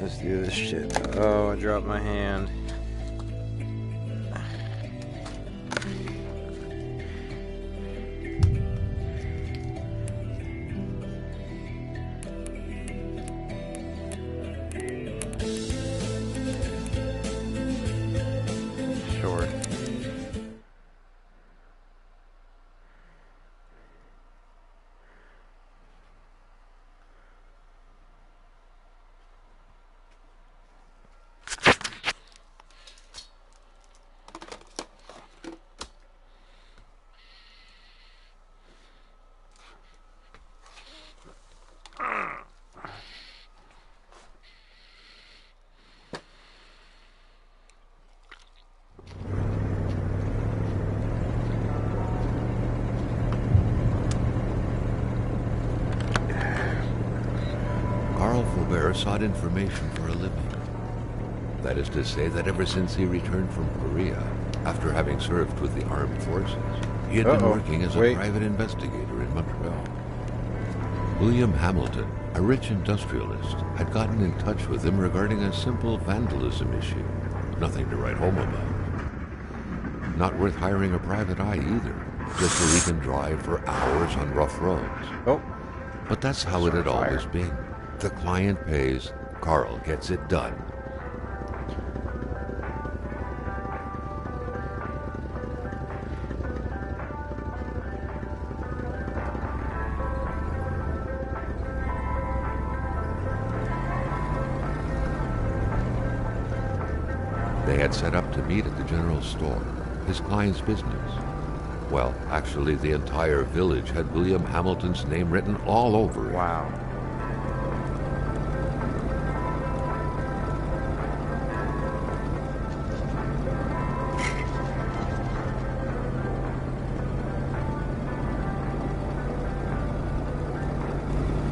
Let's do this shit. Oh, I dropped my hand. Sure. Sought information for a living. That is to say that ever since he returned from Korea, after having served with the armed forces, he had been working as a private investigator in Montreal. William Hamilton, a rich industrialist, had gotten in touch with him regarding a simple vandalism issue. Nothing to write home about. Not worth hiring a private eye either, just so he can drive for hours on rough roads. But that's how it had always been. The client pays, Carl gets it done. They had set up to meet at the general store, his client's business. Well, actually, the entire village had William Hamilton's name written all over it. Wow.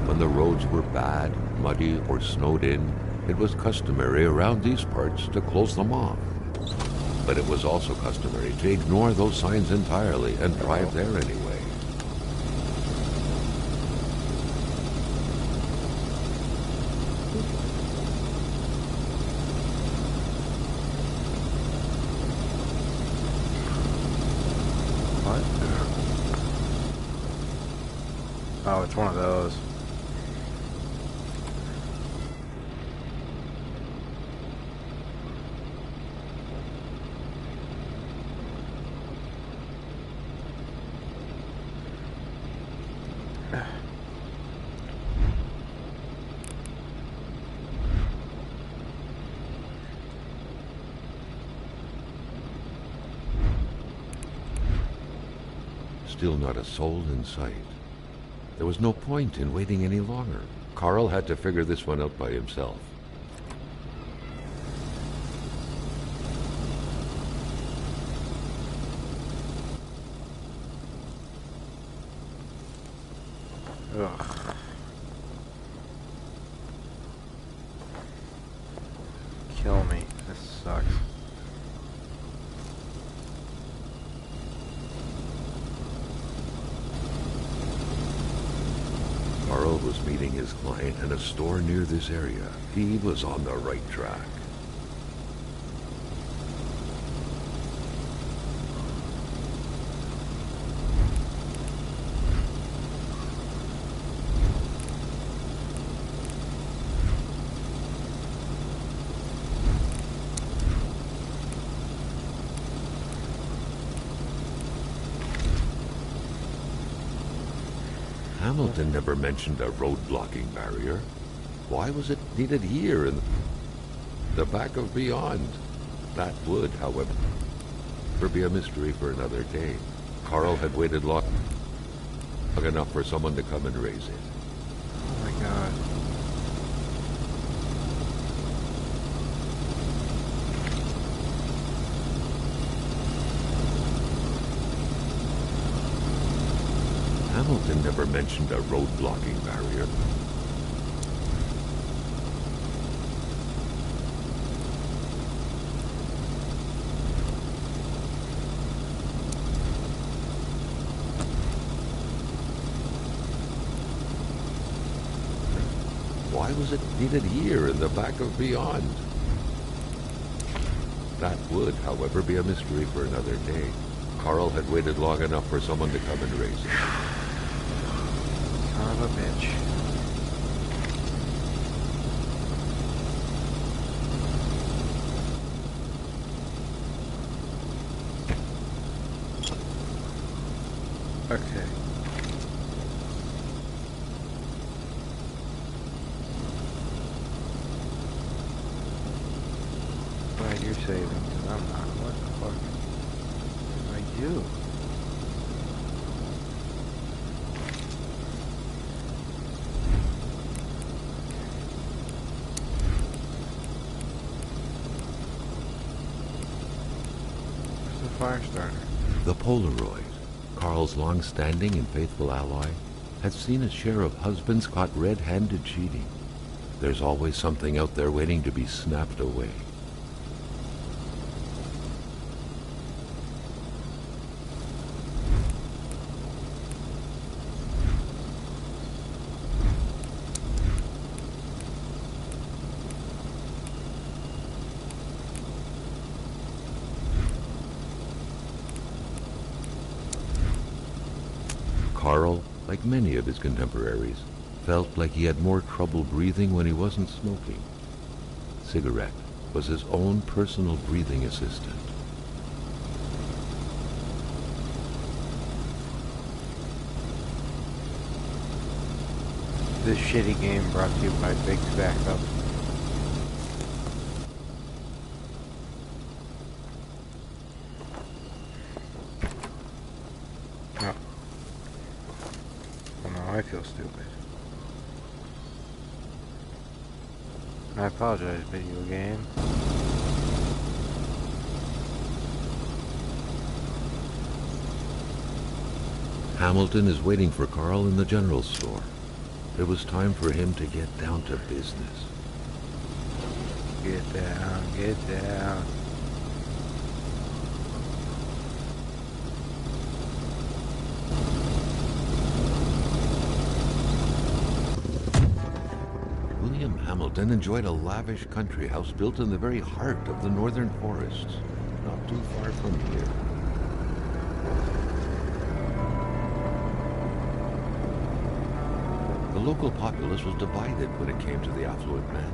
When the roads were bad, muddy, or snowed in, it was customary around these parts to close them off. But it was also customary to ignore those signs entirely and drive there anyway. What? Oh, it's one of those. Still not a soul in sight. There was no point in waiting any longer. Carl had to figure this one out by himself. Ugh. Kill me. This sucks. Carl was meeting his client in a store near this area. He was on the right track. Hamilton never mentioned a road-blocking barrier. Why was it needed here in the back of Beyond? That would, however, be a mystery for another day. Carl had waited long enough for someone to come and raise it. Oh my god. Hamilton never mentioned a road-blocking barrier. Why was it needed here in the back of Beyond? That would, however, be a mystery for another day. Carl had waited long enough for someone to come and raise it. Son of a bitch. Okay. Glad you're saving, because I'm not. What the fuck did I do? Where's the fire starter? The Polaroid, Carl's long-standing and faithful ally, had seen its share of husbands caught red-handed cheating. There's always something out there waiting to be snapped away. Carl, like many of his contemporaries, felt like he had more trouble breathing when he wasn't smoking. Cigarette was his own personal breathing assistant. This shitty game brought to you by Big Backup. Oh. Oh no, I feel stupid. I apologize, video game. Hamilton is waiting for Carl in the general store. It was time for him to get down to business. Get down, get down. William Hamilton enjoyed a lavish country house built in the very heart of the northern forests, not too far from here. The local populace was divided when it came to the affluent man.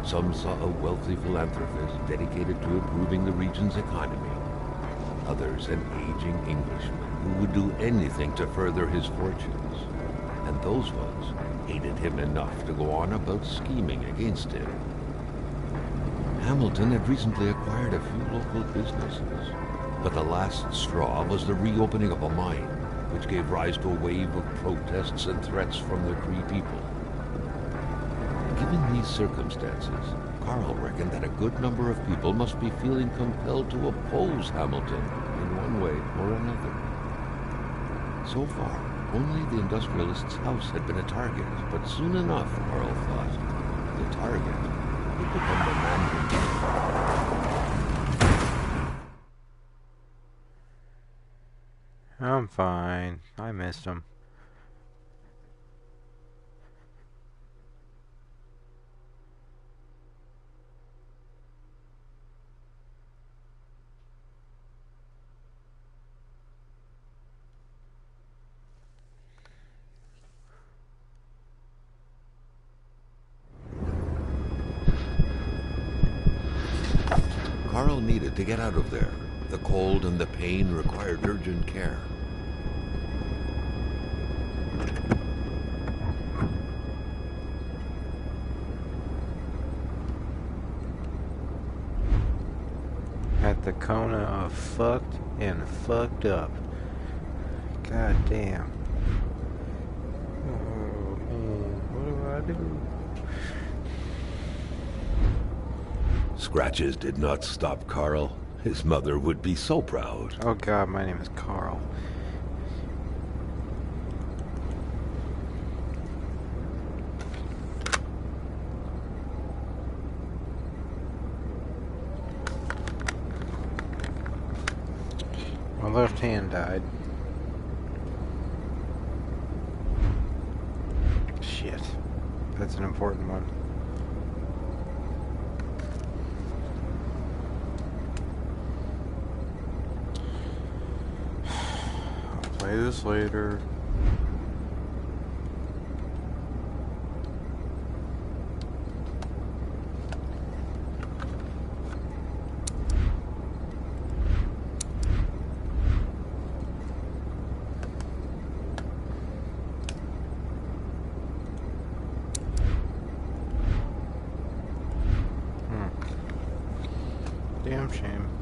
Some saw a wealthy philanthropist dedicated to improving the region's economy. Others an aging Englishman who would do anything to further his fortunes. And those ones hated him enough to go on about scheming against him. Hamilton had recently acquired a few local businesses, but the last straw was the reopening of a mine, which gave rise to a wave of protests and threats from the Cree people. Given these circumstances, Carl reckoned that a good number of people must be feeling compelled to oppose Hamilton in one way or another. So far, only the industrialist's house had been a target, but soon enough, Carl thought, the target would become the man himself. I'm fine. I missed him. Carl needed to get out of there. The cold and the pain required urgent care. At the Kona of fucked and fucked up. God damn. Oh man, what do I do? Scratches did not stop Carl. His mother would be so proud. Oh god, my name is Carl. My left hand died. Shit. That it's an important one. I'll play this later. Damn shame.